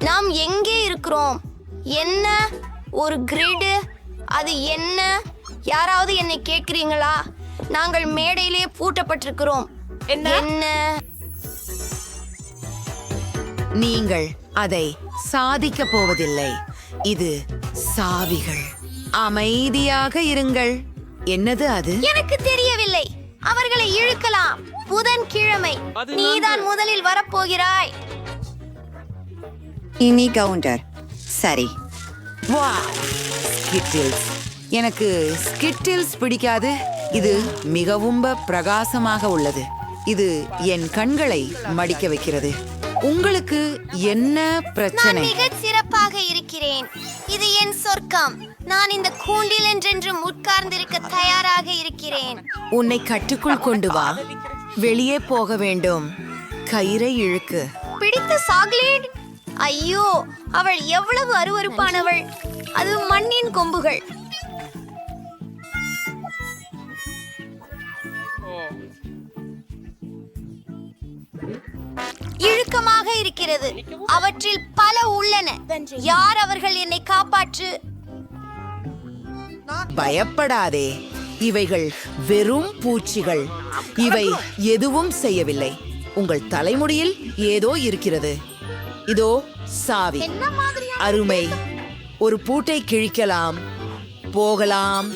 நாம் எங்கே இருக்கிறோம்? என்ன ஒரு கிரிட்? அது என்ன? யாராவது என்னை கேட்கிறீங்களா? நாங்கள் மேடையிலே பூட்டப்பட்டிருக்கிறோம். என்ன? நீங்கள் அதை சாதிக்கப் போவதில்லை. இது சாவிகள். அமைதியாக இருங்கள். என்னது அது? எனக்கு தெரியவில்லை. அவர்களை இழுக்கலாம். புதன்கிழமை நீதான் முதலில் வரப்போகிறாய். இனி கவுண்டர். சரி. Wow, Skittles. எனக்கு ஸ்கிட்டில்ஸ் பிடிக்காது. இது மிகவும் பிரகாசமாக உள்ளது. இது என் கண்களை மடிக்க வைக்கிறது. உங்களுக்கு என்ன நான் பிரச்சனை? மிகச் சிறப்பாக இருக்கிறேன். இது என் சொர்க்கம். நான் இந்த கூண்டில் என்றென்றும் உட்கார்ந்திருக்க தயாராக இருக்கிறேன். உன்னை கட்டுக்குள் கொண்டு வா. வெளியே போக வேண்டும். கயிறை இழுக்கு. பிடித்த சாக்லேட். ஐயோ, அவள் எவ்வளவு அருவருப்பானவள். அது மண்ணின் கொம்புகள். இழுக்கமாக இருக்கிறது. அவற்றில் பல உள்ளன. யார் அவர்கள்? என்னை காப்பாற்று. பயப்படாதே. இவைகள் வெறும் பூச்சிகள். இவை எதுவும் செய்யவில்லை. உங்கள் தலைமுடியில் ஏதோ இருக்கிறது. இதோ சாவி. அருமை. ஒரு பூட்டை கிழிக்கலாம். போகலாம்.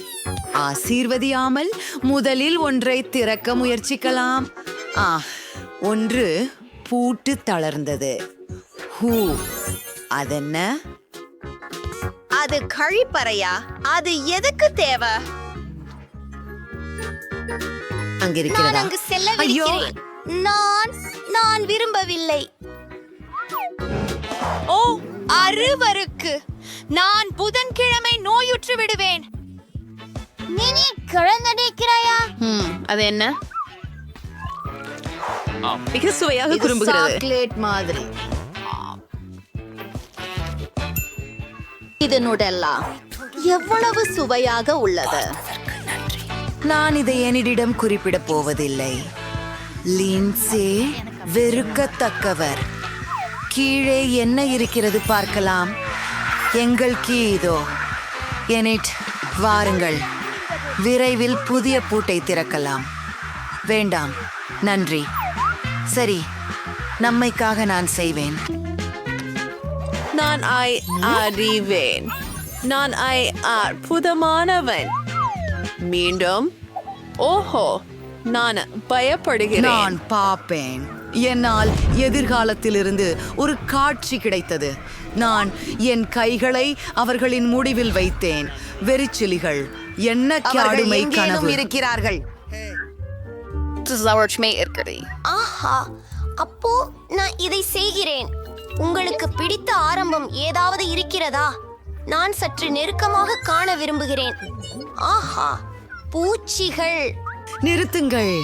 ஆசீர்வதியாமல் முதலில் ஒன்றை திறக்க முயற்சிக்கலாம். ஒன்று பூட்டு தளர்ந்தது. ஹூ, அதென்ன? அது கழிப்பறையா? அது எதுக்கு தேவை? அங்கிருக்கிறதா? நான் அங்கு செல்லவிருக்கிறேன். நான் விரும்பவில்லை. ஓ, அருவருக்கு. நான் புதன்கிழமை நோயுற்று விடுவேன். நீ கிழந்தடிக்கிறாயா? அது என்ன? மிக சுவையாக குறும்புகிறது. சாக்லேட் மாதிரி. இது நுடல்லா. எவ்வளவு சுவையாக உள்ளது. நான் இதை என்னிடம் குறிப்பிடப் போவதில்லை. லின்சே வெறுக்கத்தக்கவர். கீழே என்ன இருக்கிறது பார்க்கலாம். எங்கள் கீ இதோ. எனிட், வாருங்கள். விரைவில் புதிய பூட்டை திறக்கலாம். வேண்டாம், நன்றி. சரி, நம்மைக்காக நான் செய்வேன். நான் அறிவேன். நான் அற்புதமானவன். மீண்டும். ஓஹோ, நான் பயப்படுகிறேன். நான் பாப்பேன். என்னால் எதிர்காலத்திலிருந்து ஒரு காட்சி கிடைத்தது. நான் என் கைகளை அவர்களின் முடிவில் வைத்தேன். வெறிச்சிலிகள். என்ன காடுமை கனவு இருக்கிறார்கள். ஆஹா, அப்போ நான் இதை செய்கிறேன். உங்களுக்கு பிடித்த ஆரம்பம் ஏதாவது இருக்கிறதா? நான் சற்று நெருக்கமாக காண விரும்புகிறேன். ஆஹா, பூச்சிகள். நிறுத்துங்கள்.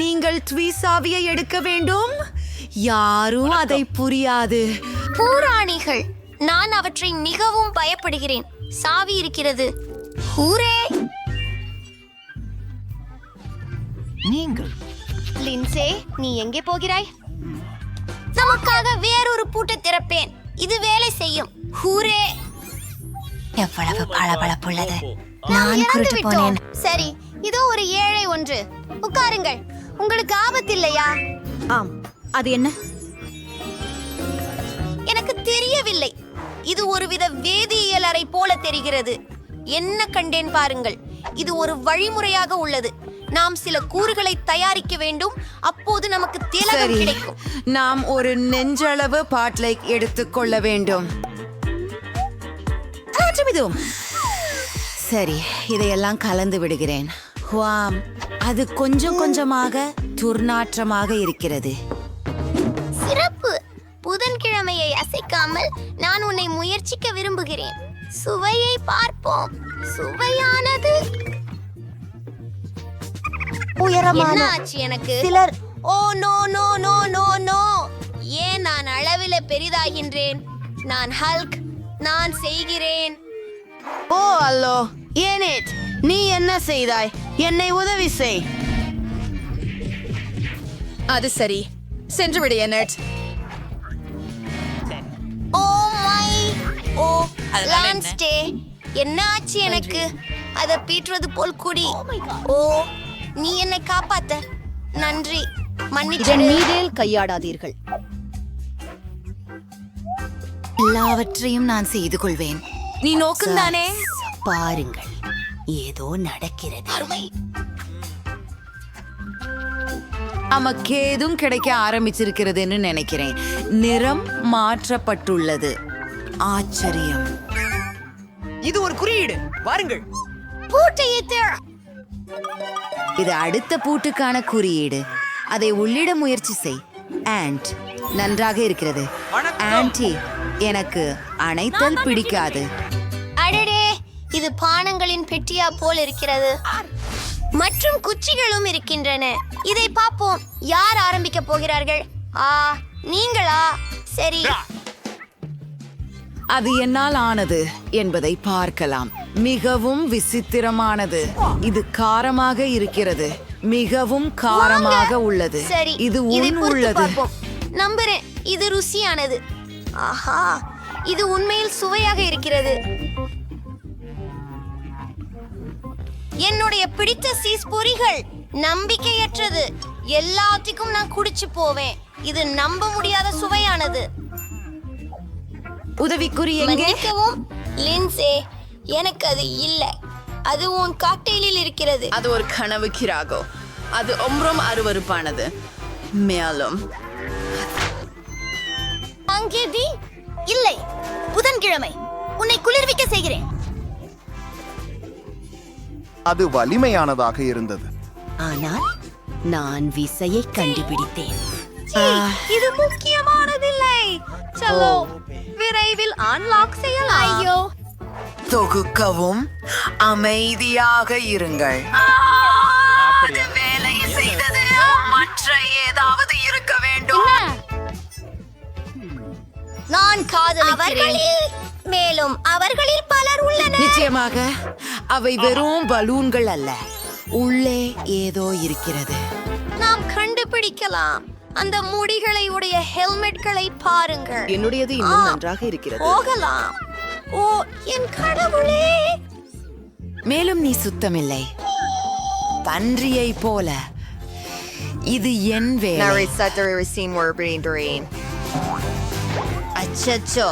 நீங்கள் ட்வீசாவியை எடுக்க வேண்டும். யாரும் அதை புரியாது. பூராணிகள். நான் அவற்றை மிகவும் பயப்படுகிறேன். சாவி இருக்கிறது. ஹூரே! நீங்கள் லின்சே, நீ எங்கே போகிறாய்? நமக்காக வேறொரு பூட்டை திறப்பேன். இது வேலை செய்யும். ஹூரே! எவ்வளவு பளபளப்புள்ளது. நாம் நான் இறந்து குருட்டு விட்டோம். போனேன். சரி, இதோ ஒரு ஏழை ஒன்று. உட்காருங்கள். உங்களுக்கு ஆபத்தில்லையா? ஆம். அது என்ன? எனக்கு தெரியவில்லை. இது ஒருவித வேதியியல் அறை போல தெரிகிறது. என்ன கண்டேன் பாருங்கள். இது ஒரு வழிமுறையாக உள்ளது. நாம் சில கூறுகளை தயாரிக்க வேண்டும். அப்போது நமக்கு திலகம் சரி, கிடைக்கும். நாம் ஒரு நெஞ்சளவு பாட்லை எடுத்துக்கொள்ள வேண்டும். சரி, இதையெல்லாம் கலந்து விடுகிறேன். வாம், அது கொஞ்சம் கொஞ்சமாக துர்நாற்றமாக இருக்கிறது. சிறப்பு. புதன்கிழமையை அசைக்காமல் நான் உன்னை முயற்சிக்க விரும்புகிறேன். சுவையை பார்ப்போம். சுவையானது. என்ன ஆச்சு எனக்கு? சிலர் oh no no no no no. ஏன் நான் அளவில பெரிதாகின்றேன்? நான் ஹல்க். நான் செய்கிறேன். ஓ அல்லோ, ஏனேட், நீ என்ன செய்தாய்? என்னை உதவி செய். அது சரி. சென்று விடு, என்னட். ஓ லான்ஸ்டே என்ன ஆச்சு எனக்கு அத பீற்றுவது போல் குடி ஓ நீ என்னை காப்பாத்த நன்றி இதன் மன்னிச்சிடு மீதேல் கையாடாதீர்கள். எல்லாவற்றையும் நான் செய்து கொள்வேன். நீ நோக்குந்தானே? பாருங்கள், ஏதோ நடக்கிறது. நமக்கேதும் கிடைக்க ஆரம்பிச்சிருக்கிறதுன்னு நினைக்கிறேன். நிறம் மாற்றப்பட்டுள்ளது. ஆச்சரியம். இது ஒரு குறியீடு. வாருங்கள். பூட்டையை தேட இது அடுத்த பூட்டுக்கான குறியீடு. அதை உள்ளிட முயற்சி செய். ஆண்ட் நன்றாக இருக்கிறது. ஆன்டி எனக்கு அணைத்தல் பிடிக்காது. அடடே இது பானங்களின் பெட்டியா போல் இருக்கிறது மற்றும் குச்சிகளும் இருக்கின்றன. இதை பார்ப்போம். யார் ஆரம்பிக்க போகிறார்கள்? நீங்களா? சரி, அது என்னால் ஆனது என்பதை பார்க்கலாம். மிகவும் விசித்திரமானது. இது காரமாக இருக்கிறது. மிகவும் காரமாக உள்ளது. சரி, இது இதை உன் பொறுத்து உள்ளது. பார்ப்போம். நம்புறேன், இது ருசியானது. ஆஹா, இது உண்மையில் சுவையாக இருக்கிறது. என்னுடைய பிடித்த சீஸ் பொரிகள் நம்பிக்கையற்றது. எல்லாத்துக்கும் நான் குடிச்சு போவேன். இது நம்ப முடியாத சுவையானது. உதவிக்குறி எங்கே? மன்னிக்கவும் லின்சே, எனக்கு அது இல்லை. அது உன் காக்டெயிலில் இருக்கிறது. அது ஒரு கனவு கிராகோ. அது ரொம்ப அருவருப்பானது. மேலும் அங்கே டி இல்லை. புதன்கிழமை உன்னை குளிர்விக்க செய்கிறேன். அது வலிமையானதாக இருந்தது. ஆனால் நான் விசையை கண்டுபிடித்தேன். இது முக்கியமானதில்லை. சலோ விரைவில் அன்லாக் செய்யலாம். ஐயோ, தொகுக்கவும் அமைதியாக இருங்கள். அது வேலை செய்தது. மற்ற ஏதாவது இருக்க வேண்டும். நான் காதலிக்கிறேன். மேலும் அவர்களில் பலர் உள்ளனர். நிச்சயமாக அவை வெறும் பலூன்கள் அல்ல. உள்ளே ஏதோ இருக்கிறது. நாம் கண்டுபிடிக்கலாம். அந்த முடிகளை உடைய ஹெல்மெட்களை பாருங்கள். என்னுடையது இன்னும் நன்றாக இருக்கிறது. போகலாம். ஓ என் கடவுளே, மேலும் நீ சுத்தமில்லை. பன்றியை போல. இது என் வேலை. அச்சச்சோ,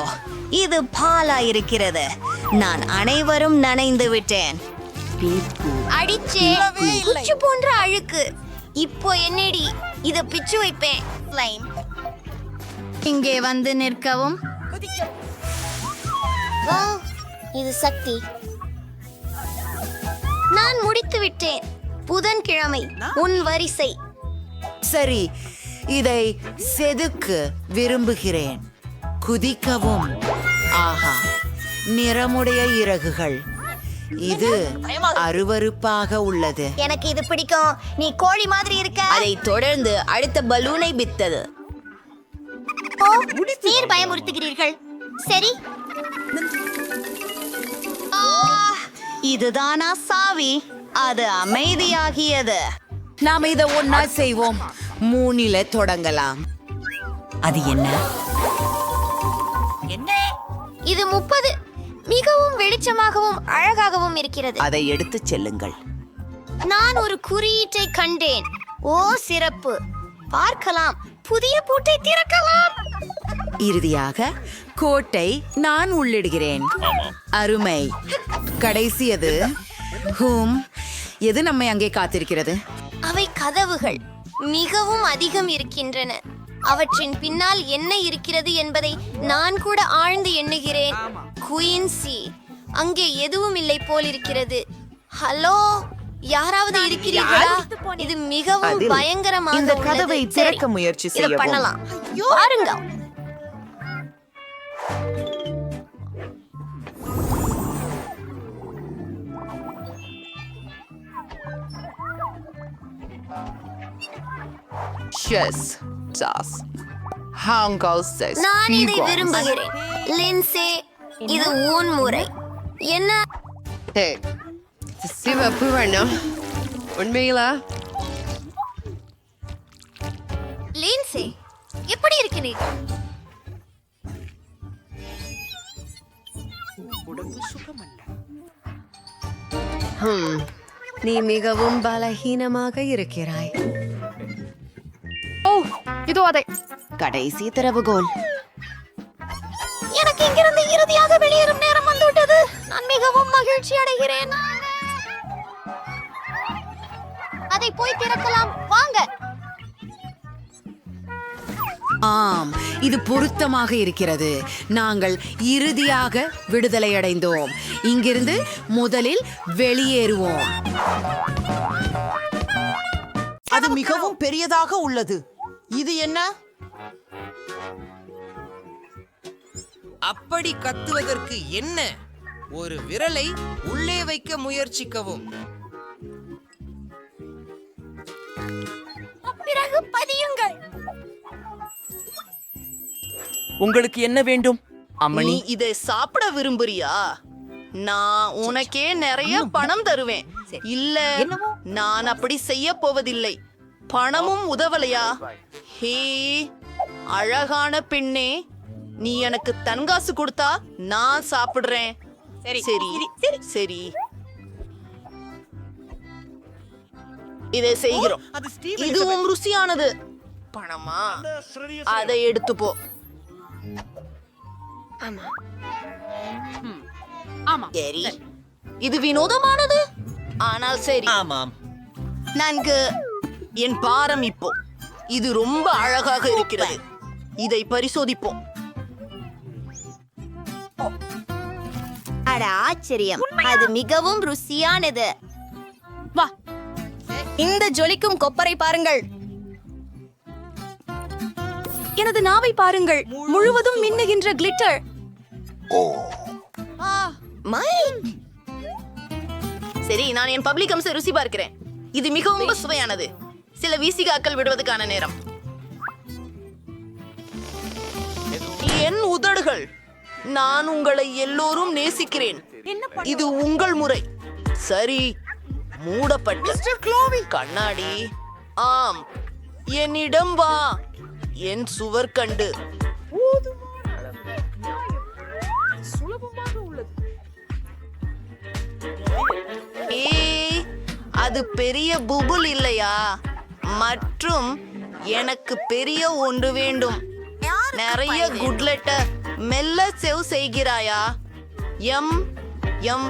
இது பாலா இருக்கிறது. நான் அனைவரும் நனைந்து விட்டேன். அடிச்சே குச்சி போன்ற அழுக்கு. இப்போ என்னடி இத பிச்சு வைப்பேன். இங்கே வந்து நிற்கவும். வா, இது சக்தி. நான் முடித்து விட்டேன். புதன்கிழமை உன் வரிசை. சரி, இதை செதுக்க விரும்புகிறேன். குதிக்கவும். ஆஹா, நிறமுடைய இறகுகள். இது அருவருப்பாக உள்ளது. எனக்கு இது பிடிக்கும். நீ கோழி மாதிரி இருக்க. அதை தொடர்ந்து அடுத்த பலூனை வித்தது. ஓ, நீர் பயமுறுத்துகிறீர்கள். சரி, இதுதானா சாவி? அது அமைதியாகியது. நாம் இதை ஒன்னா செய்வோம். 3 தொடங்கலாம். அது என்ன? இது 30 மிகவும் வெளிச்சமாகவும் அழகாகவும் இருக்கிறது. அதை எடுத்துச் செல்லுங்கள். நான் ஒரு குறியீட்டை கண்டேன். ஓ சிறப்பு. பார்க்கலாம். புதிய பூட்டை திறக்கலாம். இறுதியாக கோட்டை நான் உள்ளிடுகிறேன். அருமை. கடைசியது. எது நம்மை அங்கே காத்திருக்கிறது? அவை கதவுகள் மிகவும் அதிகம் இருக்கின்றன. அவற்றின் பின்னால் என்ன இருக்கிறது என்பதை நான் கூட ஆழ்ந்து எண்ணுகிறேன். குயின்சி, அங்கே எதுவும் இல்லை போல் இருக்கிறது. ஹலோ, யாராவது இருக்கிறீர்களா? இது மிகவும் பயங்கரமாக இந்த உள்ளது. கதவை சரி, திறக்க முயற்சி இதை செய்யவும். பண்ணலாம். பாருங்க. நான் இதை விரும்புகிறேன். லின்சே, இது உன் முறை. என்ன? சிவப்பு வண்ணம் உண்மையிலா? லின்சே, எப்படி இருக்கிறீர்கள்? நீ மிகவும் பலஹீனமாக இருக்கிறாய். கடைசி திறவுகோல். எனக்கு இங்கிருந்து இறுதியாக வெளியேறும் நேரம் வந்துவிட்டது. நான் மிகவும் மகிழ்ச்சி அடைகிறேன். அதை போய் திறக்கலாம், வாங்க. ஆம், இது பொருத்தமாக இருக்கிறது. நாங்கள் இறுதியாக விடுதலை அடைந்தோம். இங்கிருந்து முதலில் வெளியேறுவோம். அது மிகவும் பெரியதாக உள்ளது. இது என்ன? அப்படி கத்துவதற்கு என்ன? ஒரு விரலை உள்ளே வைக்க முயற்சிக்கவும். பிறகு பதியுங்கள். உங்களுக்கு என்ன வேண்டும் நீ இதை சாப்பிட விரும்புறியா? நான் உனக்கே நிறைய பணம் தருவேன். இல்ல, நான் அப்படி செய்ய போவதில்லை. பணமும் உதவலையா? ஹே, அழகான பெண்ணே, நீ எனக்கு தன்காசு கொடுத்தா நான் சாப்பிடுறேன். சரி சரி, இதை செய்கிறோம். இதுவும் ருசியானது. பணமா? அதை எடுத்து போ. சரி, இது வினோதமானது, ஆனால் சரி. ஆமாம். நன்கு. என் பாரம் இப்போ. இது ரொம்ப அழகாக இருக்கிறது. இதை பரிசோதிப்போம். அட ஆச்சரியம், அது மிகவும் ருசியானது. வா, இந்த ஜொலிக்கும் கொப்பரை பாருங்கள். எனது நாவை பாருங்கள், முழுவதும் மின்னுகின்ற கிளிட்டர். சரி, நான் என் பப்ளிக் அம்ச ருசி பார்க்கிறேன். இது மிகவும் சுவையானது. சில வீசிகாக்கள் விடுவதற்கான நேரம். என் உதடுகள், நான் உங்களை எல்லோரும் நேசிக்கிறேன். இது உங்கள் முறை. சரி, மூடப்பட்ட கண்ணாடி. ஆம், என்னிடம் வா. என் சுவர் கண்டு. ஏய், அது பெரிய புபுல் இல்லையா? மற்றும் எனக்கு பெரிய ஒன்று வேண்டும். நிறைய குட்லெட்ட மெல்ல செவ் செய்கிறாயா? எம் எம்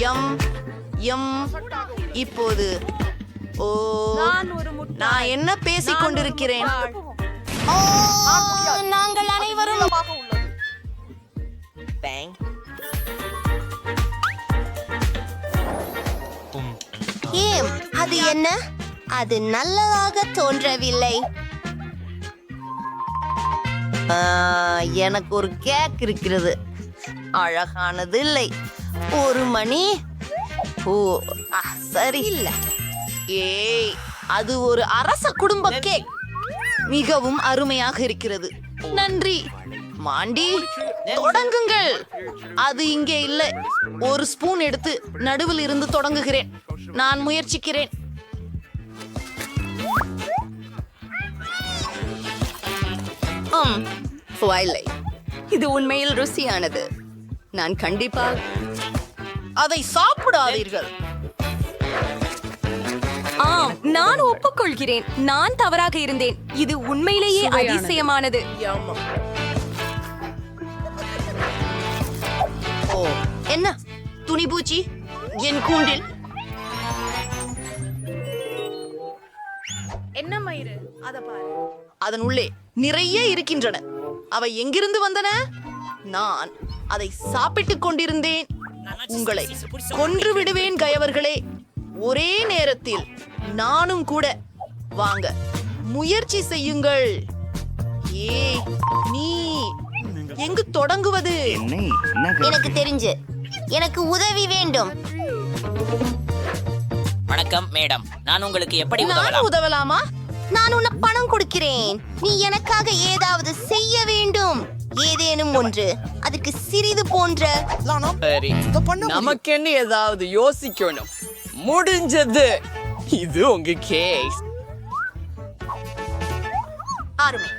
எம் எம். இப்போது ஓ, நான் என்ன பேசிக் கொண்டிருக்கிறேன்? நாங்கள் அனைவரும் ஏம், அது என்ன? அது நல்லதாக தோன்றவில்லை. எனக்கு ஒரு கேக் இருக்கிறது. அழகானது இல்லை. ஒரு மணி. ஓ, சரி இல்ல. ஏய், அது ஒரு அரச குடும்ப கேக். மிகவும் அருமையாக இருக்கிறது. நன்றி. மாண்டி, தொடங்குங்கள். அது இங்கே இல்லை. ஒரு ஸ்பூன் எடுத்து நடுவில் இருந்து தொடங்குகிறேன். நான் முயற்சிக்கிறேன். இது உண்மையில் ருசியானது. நான் கண்டிப்பாக அதை சாப்பிடாதீர்கள். ஆம், நான் ஒப்புக்கொள்கிறேன். நான் தவறாக இருந்தேன். இது உண்மையிலேயே அதிசயமானது. ஓ, என்ன துணிபூச்சி என் கூண்டில்? என்ன மயிறு? அத பாரு. அதன் உள்ளே நிறைய இருக்கின்றன. அவை எங்கிருந்து வந்தன? நான் அதை சாப்பிட்டுக் கொண்டிருந்தேன். உங்களை கொன்று விடுவேன் கயவர்களே. ஒரே நேரத்தில் நானும் கூட. வாங்க, முயற்சி செய்யுங்கள். ஏய், நீ எங்கு தொடங்குவது? எனக்கு தெரிஞ்சு, எனக்கு உதவி வேண்டும். வணக்கம் மேடம், நான் உங்களுக்கு எப்படி நான் உதவலாமா? நான் உன்ன பணம் கொடுக்கிறேன். நீ எனக்காக ஏதாவது செய்ய வேண்டும். ஏதேனும் ஒன்று, அதுக்கு சிறிது போன்ற. சரி, நமக்கென்னு ஏதாவது யோசிக்கணும். முடிஞ்சது. இது உங்க கேஸ். ஆரம்பி.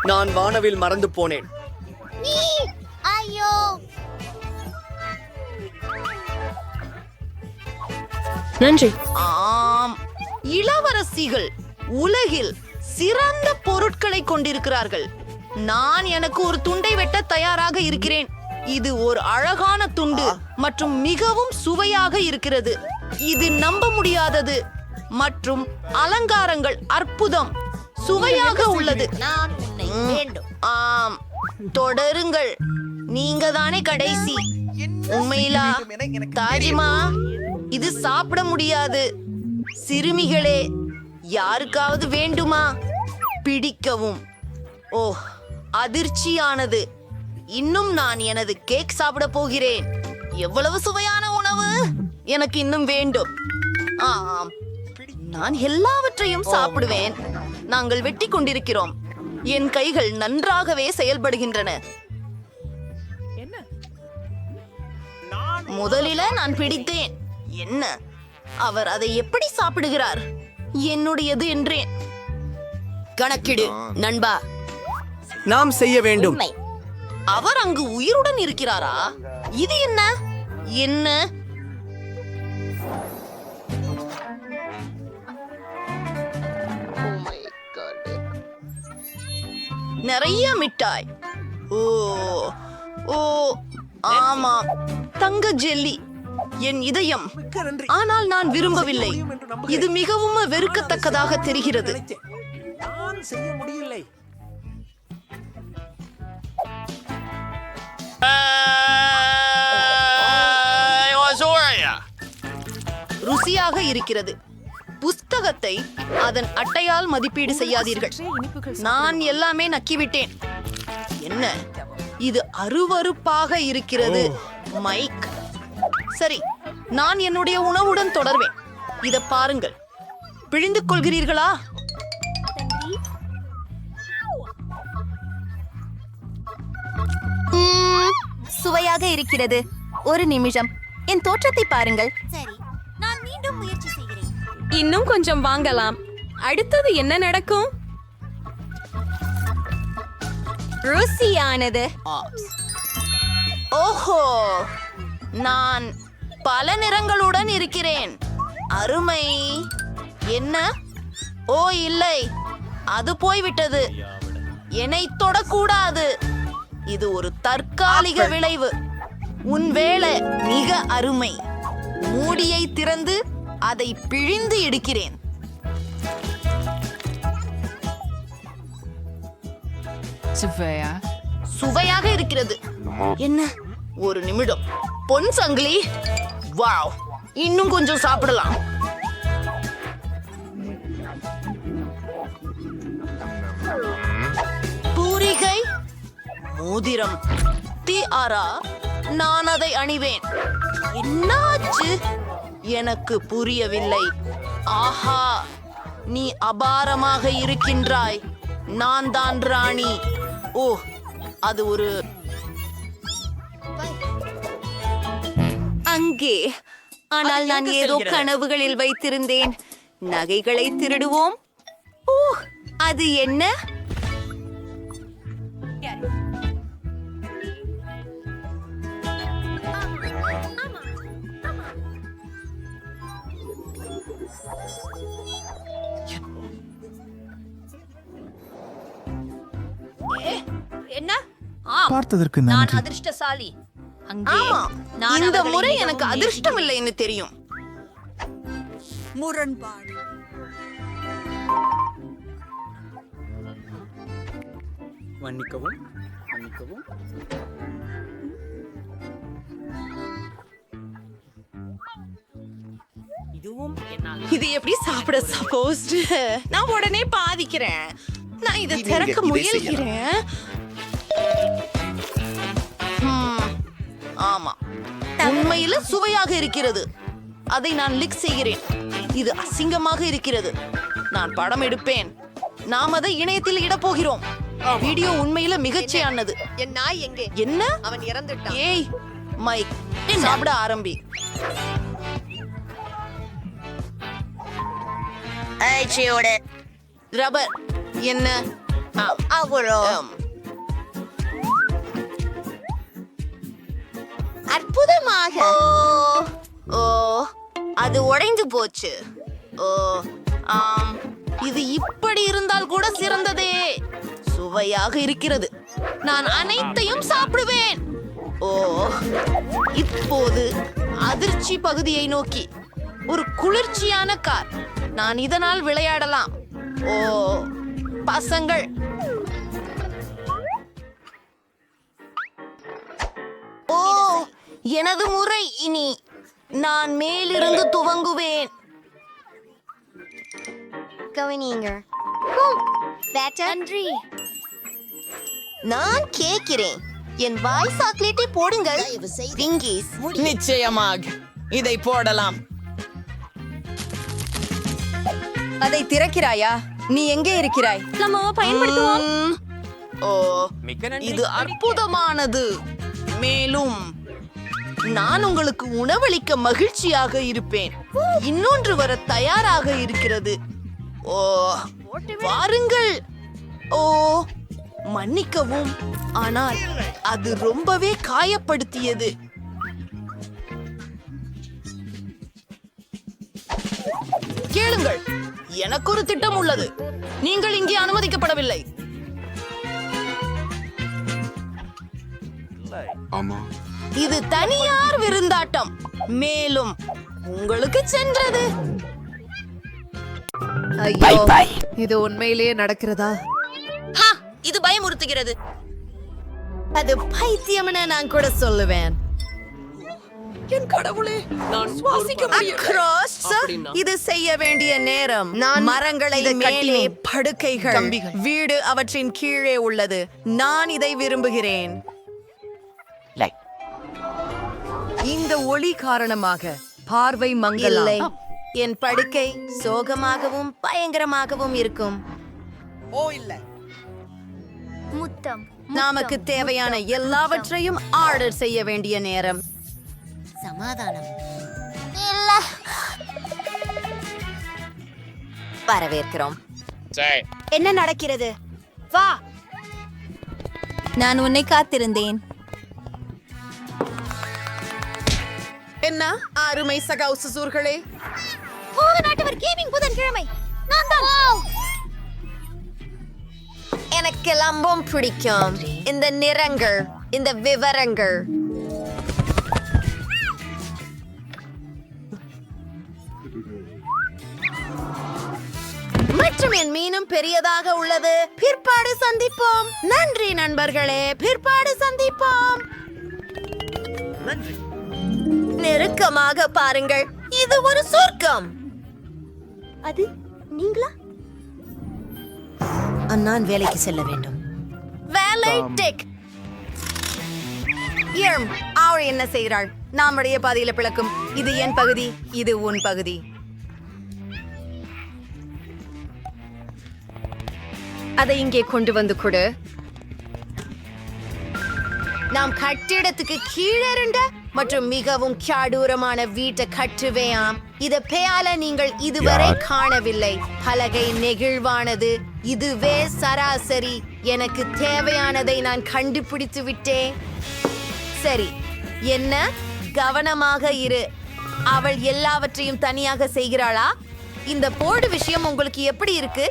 நான் வானவில் மறந்து போனேன். ஐயோ, நன்றி. ஆம், இளவரசிகள் உலகில் சிறந்த பொருட்களை கொண்டிருக்கிறார்கள். நான் எனக்கு ஒரு துண்டை வெட்ட தயாராக இருக்கிறேன். இது ஒரு அழகான துண்டு மற்றும் மிகவும் சுவையாக இருக்கிறது. இது நம்ப முடியாதது மற்றும் அலங்காரங்கள் அற்புதம், சுவையாக உள்ளது. ஆம், தொடருங்கள். நீங்க தானே கடைசி. உண்மையிலா தாஜிமா, இது சாப்பிட முடியாது. சிறுமிகளே, யாருக்காவது வேண்டுமா? பிடிக்கவும். ஓ, அதிர்ச்சியானது. இன்னும் நான் எனது கேக் சாப்பிட போகிறேன். எவ்வளவு சுவையான உணவு! எனக்கு இன்னும் வேண்டும். ஆம், நான் எல்லாவற்றையும் சாப்பிடுவேன். நாங்கள் வெட்டி கொண்டிருக்கிறோம். என் கைகள் நன்றாகவே செயல்படுகின்றன. முதலில நான் பிடித்தேன். என்ன, அவர் அதை எப்படி சாப்பிடுகிறார்? என்னுடையது என்றேன். கணக்கிடு நண்பா. நாம் செய்ய வேண்டும். அவர் அங்கு உயிருடன் இருக்கிறாரா? இது என்ன என்ன? நிறைய மிட்டாய். ஓ ஓ ஆமாம், தங்க ஜெல்லி. என் இதயம். ஆனால் நான் விரும்பவில்லை. இது மிகவும் வெறுக்கத்தக்கதாக தெரிகிறது. நான் செய்ய முடியலை. ருசியாக இருக்கிறது. புஸ்தகத்தை அதன் அட்டையால் மதிப்பீடு செய்யாதீர்கள். நான் எல்லாமே நக்கிவிட்டேன். என்ன, இது அருவருப்பாக இருக்கிறது. மைக், சரி, நான் என்னுடைய உணவுடன் தொடர்வேன். இத பாருங்கள். பிழிந்து கொள்கிறீர்களா? சுவையாக இருக்கிறது. ஒரு நிமிஷம், என் தோற்றத்தை பாருங்கள். சரி, நான் மீண்டும் முயற்சி செய்கிறேன். இன்னும் கொஞ்சம் வாங்கலாம். அடுத்தது என்ன நடக்கும்? ருசியானது. ஓஹோ, நான் பல நிறங்களுடன் இருக்கிறேன். அருமை. என்ன? ஓ இல்லை, அது போய்விட்டது. என்னை தொடக்கூடாது. இது ஒரு தற்காலிக விளைவு. உன் வேலை மிக அருமை. மூடியை திறந்து அதை பிழிந்து எடுக்கிறேன். சுவையாக இருக்கிறது. என்ன, ஒரு நிமிடம். பொன் சங்கிலி. வாவ், இன்னும் கொஞ்சம் சாப்பிடலாம். பூரிகை, மோதிரம், திஆரா. நான் அதை அணிவேன். என்னாச்சு? எனக்கு புரியவில்லை. ஆஹா, நீ அபாரமாக இருக்கின்றாய். நான் தான் ராணி. ஓ, அது ஒரு அங்கே. ஆனால் நான் ஏதோ கனவுகளில் வைத்திருந்தேன். நகைகளை திருடுவோம். ஓ, அது என்ன? என்ன? பார்த்ததற்கு நான் நன்றி. அதிர்ஷ்டசாலி. அங்கே ஆமா, நான் இந்த அவர்களை முறை மிகவும் எனக்கு அதிர்ஷ்டம் இல்லைன்னு தெரியும். முரண்பாடு. மன்னிக்கவும், மன்னிக்கவும். இது எப்படி சாப்பிட சப்போஸ்? நான் உடனே பாதிக்கிறேன். நான் இதை திறக்க முயல்கிறேன். ஆமா, உண்மையில சுவையாக இருக்கிறது. அதை நான் லிக் செய்கிறேன். இது அசிங்கமாக இருக்கிறது. நான் படம் எடுப்பேன். நாம் அதை இணையத்தில் இட போகிறோம். வீடியோ உண்மையில மிகச்சியானது. என் நாய் எங்கே? என்ன? அவன் இறந்துட்டான். ஏய் மைக், சாப்பிட ஆரம்பி. ரப்பர் என்ன? அற்புதமாக. ஓ, அது உடைந்து போச்சு. ஓ ஆம், இது இப்படி இருந்தால் கூட சிறந்ததே. சுவையாக இருக்கிறது. நான் அனைத்தையும் சாப்பிடுவேன். ஓ, இப்போது அதிர்ச்சி பகுதியை நோக்கி ஒரு குளிர்ச்சியான கார். நான் இதனால் விளையாடலாம். ஓ பசங்கள், ஓ எனது முறை. இனி நான் மேலிருந்து துவங்குவேன். கவனியுங்க. நன்றி. நான் கேட்கிறேன், என் வாய் சாக்லேட்டை போடுங்கள். விங்கீஸ். நிச்சயமாக இதை போடலாம். அதை திறக்கிறாயா? நீ எங்கே இருக்கிறாய்? நம்ம பயன்படுத்துவோம். ஓ, இது அற்புதமானது. மேலும் நான் உங்களுக்கு உணவளிக்க மகிழ்ச்சியாக இருப்பேன். இன்னொன்று வர தயாராக இருக்கிறது. ஓ வாருங்கள். ஓ மன்னிக்கவும், ஆனால் அது ரொம்பவே காயப்படுத்தியது. கேளுங்கள், எனக்கு ஒரு திட்டம் உள்ளது. நீங்கள் இங்கே அனுமதிக்கப்படவில்லை. இது தனியார் விருந்தாட்டம். மேலும் உங்களுக்கு சென்றது. ஐயோ, இது உண்மையிலேயே நடக்கிறதா? இது பயமுறுத்துகிறது. அது பைத்தியம் என நான் கூட சொல்லுவேன். என் கடவுளே, நான் சுவாசிக்க முடியல. இது செய்ய வேண்டிய நேரம். நான் மரங்களை மேலே, படுக்கைகள், வீடு அவற்றின் கீழே உள்ளது. நான் இதை விரும்புகிறேன். இந்த ஒளி காரணமாக பார்வை மங்கலை. என் படுக்கை சோகமாகவும் பயங்கரமாகவும் இருக்கும். முத்தம். நமக்கு தேவையான எல்லாவற்றையும் ஆர்டர் செய்ய வேண்டிய நேரம். சமாதானம். வரவேற்கிறோம். என்ன நடக்கிறது? வா. நான் உன்னை காத்திருந்தேன். என்ன அருமை சகோசூர்களே. நாட்டவர் கேமிங் புதன்கிழமை. நான் தான். எனக்கு லம்பம் பிடிக்கும். இந்த நிறங்கள், இந்த விவரங்கள். மற்றும் என் மீனும் பெரியதாக உள்ளது. பிற்பாடு சந்திப்போம். நன்றி நண்பர்களே, பிற்பாடு சந்திப்போம். நெருக்கமாக பாருங்கள், இது ஒரு சொர்க்கம். அது நீங்களா? நான் வேலைக்கு செல்ல வேண்டும். வேலை டெக். அவர் என்ன செய்கிறாள்? நம்முடைய பாதையில பிளக்கும். இது என் பகுதி, இது உன் பகுதி. அதை இங்கே கொண்டு வந்து கொடு. நாம் கட்டிடத்துக்கு கீழிருந்த மற்றும் மிகவும் சாடூரமான வீட்டை கட்டுவேயாம். இத பேயால நீங்கள் இதுவரை காணவில்லை. பலகை நெகிழ்வானது. இதுவே சராசரி. எனக்கு தேவையானதை நான் கண்டுபிடித்து விட்டேன். சரி, என்ன? கவனமாக இரு. அவள் எல்லாவற்றையும் தனியாக செய்கிறாளா? இந்த போர்டு விஷயம் உங்களுக்கு எப்படி இருக்கு?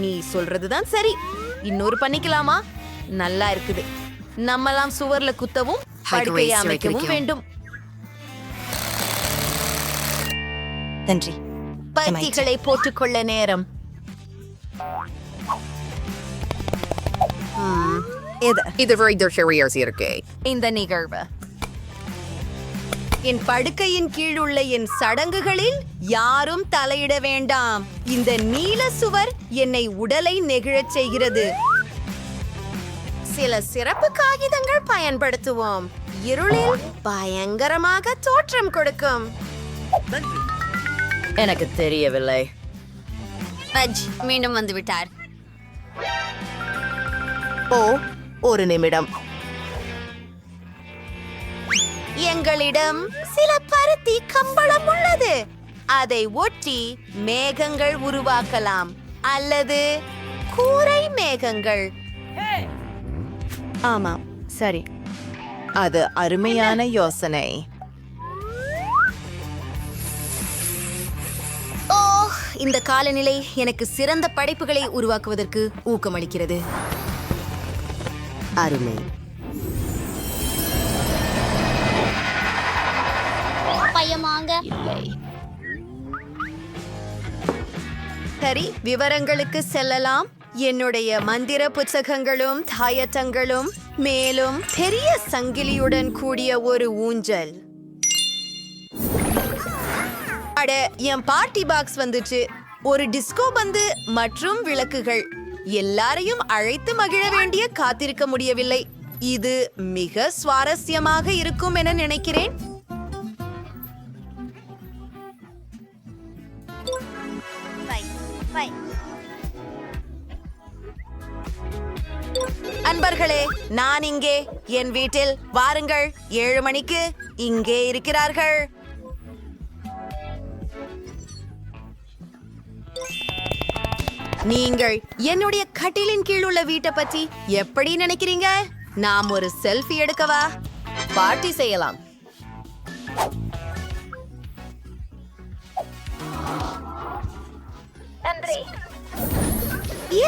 நீ சொல்றதுதான் சரி. இன்னொரு பண்ணிக்கலாமா? நல்லா இருக்குது. நம்மலாம் சுவர்ல குத்தவும் படுக்கையை அமைக்கவும் வேண்டும். நன்றி. பத்திகளை போட்டுக்கொள்ள நேரம். இது இருக்கு. இந்த நிகழ்வு என் படுக்கையின் கீழுள்ள என் சடங்குகளில் யாரும் தலையிட வேண்டாம். இந்த நீல சுவர் என்னை உடலை நெகிழச் செய்கிறது. சில சிறப்பு காகிதங்கள் பயன்படுத்துவோம். இருளில் பயங்கரமாக தோற்றம் கொடுக்கும். எனக்கு தெரியவில்லை. மீண்டும் வந்து விட்டார். ஓ, ஒரு நிமிடம். எங்களிடம் சில பருத்தி கம்பளம் உள்ளது. அதை ஒட்டி மேகங்கள் உருவாக்கலாம், அல்லது கூரை மேகங்கள். ஆமாம், சரி. அது அருமையான யோசனை. இந்த காலநிலை எனக்கு சிறந்த படைப்புகளை உருவாக்குவதற்கு ஊக்கமளிக்கிறது. அருமை. பயமாங்க. சரி, விவரங்களுக்கு செல்லலாம். என்னுடைய மந்திர புத்தகங்களும் தாயத்தங்களும், மேலும் பெரிய சங்கிலியுடன் கூடிய ஒரு ஊஞ்சல். அட, என் பார்ட்டி பாக்ஸ் வந்துச்சு. ஒரு டிஸ்கோ பந்து மற்றும் விளக்குகள். எல்லாரையும் அழைத்து மகிழ வேண்டிய காத்திருக்க முடியவில்லை. இது மிக சுவாரஸ்யமாக இருக்கும் என நினைக்கிறேன். அன்பர்களே, நான் இங்கே என் வீட்டில். வாருங்கள், 7 மணிக்கு இங்கே இருக்கிறார்கள். நீங்கள் என்னுடைய கட்டிலின் கீழ் உள்ள வீட்டை பற்றி எப்படி நினைக்கிறீங்க? நாம் ஒரு செல்ஃபி எடுக்கவா? பார்ட்டி செய்யலாம்.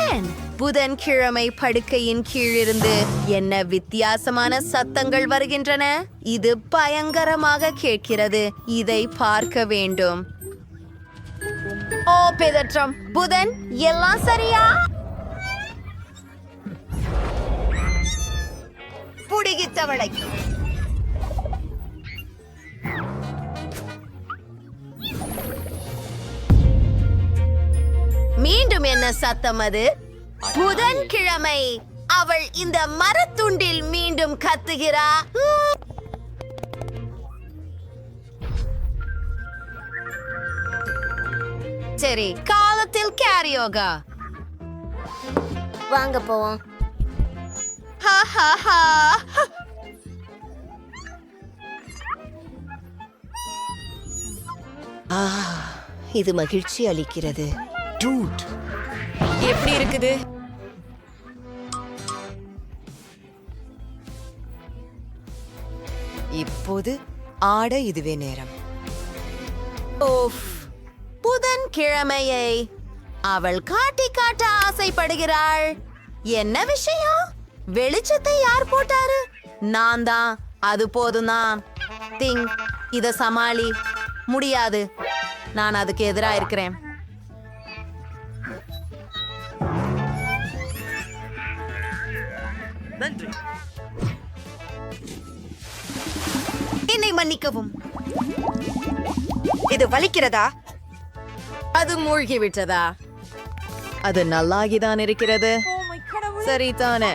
ஏன் புதன்கிழமை படுக்கையின் கீழிருந்து என்ன வித்தியாசமான சத்தங்கள் வருகின்றன? இது பயங்கரமாக கேட்கிறது. இதை பார்க்க வேண்டும். ஓ பெதற்றம், புதன், எல்லாம் சரியா? புடிகித்தவளை. மீண்டும் என்ன சத்தம் அது? புதன்கிழமை அவள் இந்த மரத்துண்டில் மீண்டும் கத்துகிறா. சரி, காலத்தில் கேரியோகா. வாங்க போவோம். இது மகிழ்ச்சி அளிக்கிறது. எப்படி இருக்குது? இப்போது ஆட இதுவே நேரம். ஓஃப், புதன்கிழமையை அவள் காட்டி காட்ட ஆசைப்படுகிறாள். என்ன விஷயம்? வெளிச்சத்தை யார் போட்டாரு? நான் தான். அது போதும்தான். திங், இத சமாளி. முடியாது, நான் அதுக்கு எதிரா இருக்கிறேன். என்னை மன்னிக்கவும். இது வலிக்கிறதா? அது மூழ்கி விட்டதா? அது நல்லாகிதான் இருக்கிறது. சரிதானே?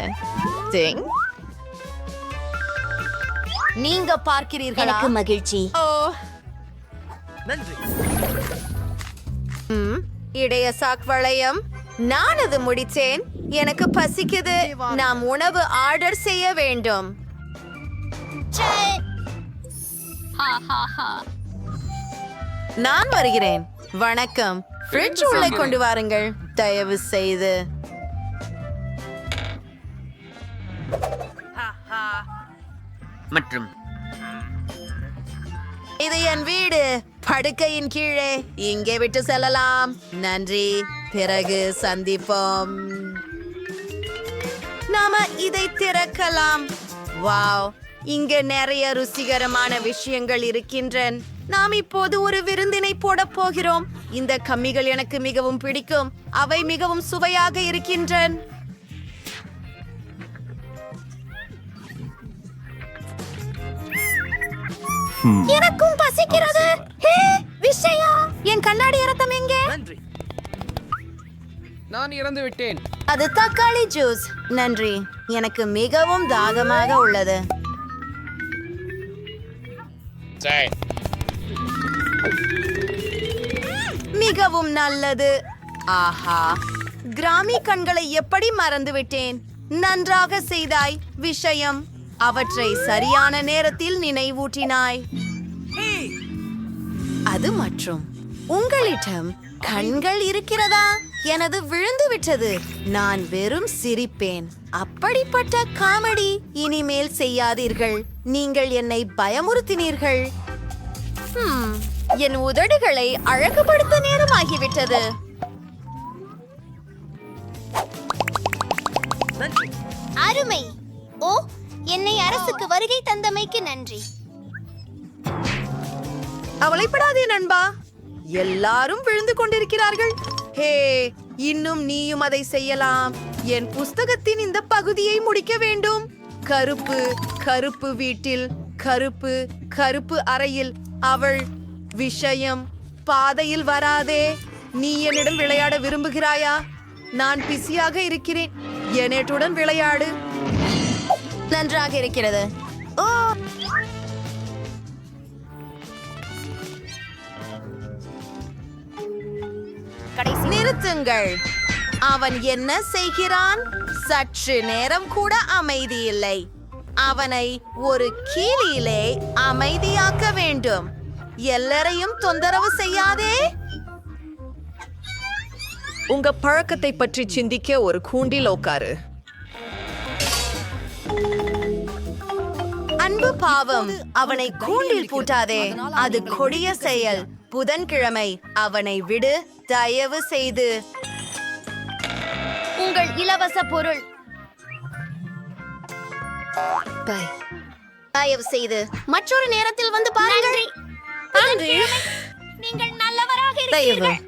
நீங்க பார்க்கிறீர்களா? எனக்கு மகிழ்ச்சி. ஓ, இடைய சாக் வளையம். நான் அது முடிச்சேன். எனக்கு பசிக்குது. நாம் உணவு ஆர்டர் செய்ய வேண்டும். நான் வருகிறேன். வணக்கம். ஃப்ரிட்ஜ் உள்ளே கொண்டு வாருங்கள், தயவு செய்து. மற்றும் இது என் வீடு. படுக்கையின் கீழே இங்கே விட்டு செல்லலாம். நன்றி, பிறகு சந்திப்போம். நாம இதை திறக்கலாம். வாவ், இங்க நிறைய ருசிகரமான விஷயங்கள் இருக்கின்றன. நாம் இப்போது ஒரு விருந்தினை போட போகிறோம். இந்த கம்மிகள் எனக்கு மிகவும் பிடிக்கும். அவை மிகவும் சுவையாக இருக்கின்றன. எனக்கும் பசிக்கிறது. ஹே, விஷயம். என் கண்ணாடி இரத்தம் எங்கே? நான் இறந்து விட்டேன். அது தக்காளி ஜூஸ். நன்றி, எனக்கு மிகவும் தாகமாக உள்ளது. மிகவும் நல்லது. ஆஹா, கிராமி கண்களை எப்படி மறந்துவிட்டேன். நன்றாக செய்தாய். விஷயம், அவற்றை சரியான நேரத்தில் நினைவூட்டினாய். அது மற்றும் உங்களிடம் கண்கள் இருக்கிறதா? எனது விழுந்து விட்டது. நான் வெறும் சிரிப்பேன். அப்படிப்பட்ட காமெடி இனிமேல் செய்யாதீர்கள். நீங்கள் என்னை பயமுறுத்தினீர்கள். என் உதடுகளை அழகுபடுத்த நேரமாகிவிட்டது. அருமை. ஓ, என்னை அரசுக்கு வருகை தந்தமைக்கு நன்றி. கவலைப்படாதே நண்பா, எல்லாரும் விழுந்து கொண்டிருக்கிறார்கள். ஹே, இன்னும் நீயும் அதை செய்யலாம். என் புஸ்தகத்தின் இந்த பகுதியை முடிக்க வேண்டும். கருப்பு கருப்பு வீட்டில், கருப்பு கருப்பு அறையில். அவள் விஷயம் பாதையில் வராதே. நீ என்னிடம் விளையாட விரும்புகிறாயா? நான் பிஸியாக இருக்கிறேன். என்னுடன் விளையாடு. நன்றாக இருக்கிறது. ஓ, நிறுத்துங்கள். அவன் என்ன செய்கிறான்? சற்று நேரம் கூட அமைதி இல்லை. அவனை ஒரு கீழிலே அமைதியாக்க வேண்டும். எல்லாரையும் தொந்தரவு செய்யாதே. உங்க பழக்கத்தை பற்றி சிந்திக்க ஒரு கூண்டில் உட்காரு. அன்பு பாவம், அவனை கூண்டில் பூட்டாதே. அது கொடிய செயல். புதன்கிழமை அவனை விடு, தயவு செய்து. உங்கள் இலவச பொருள். தயவு செய்து மற்றொரு நேரத்தில் வந்து பாருங்கள். நீங்கள் நல்லவராக இருக்கிறீர்கள். தயவு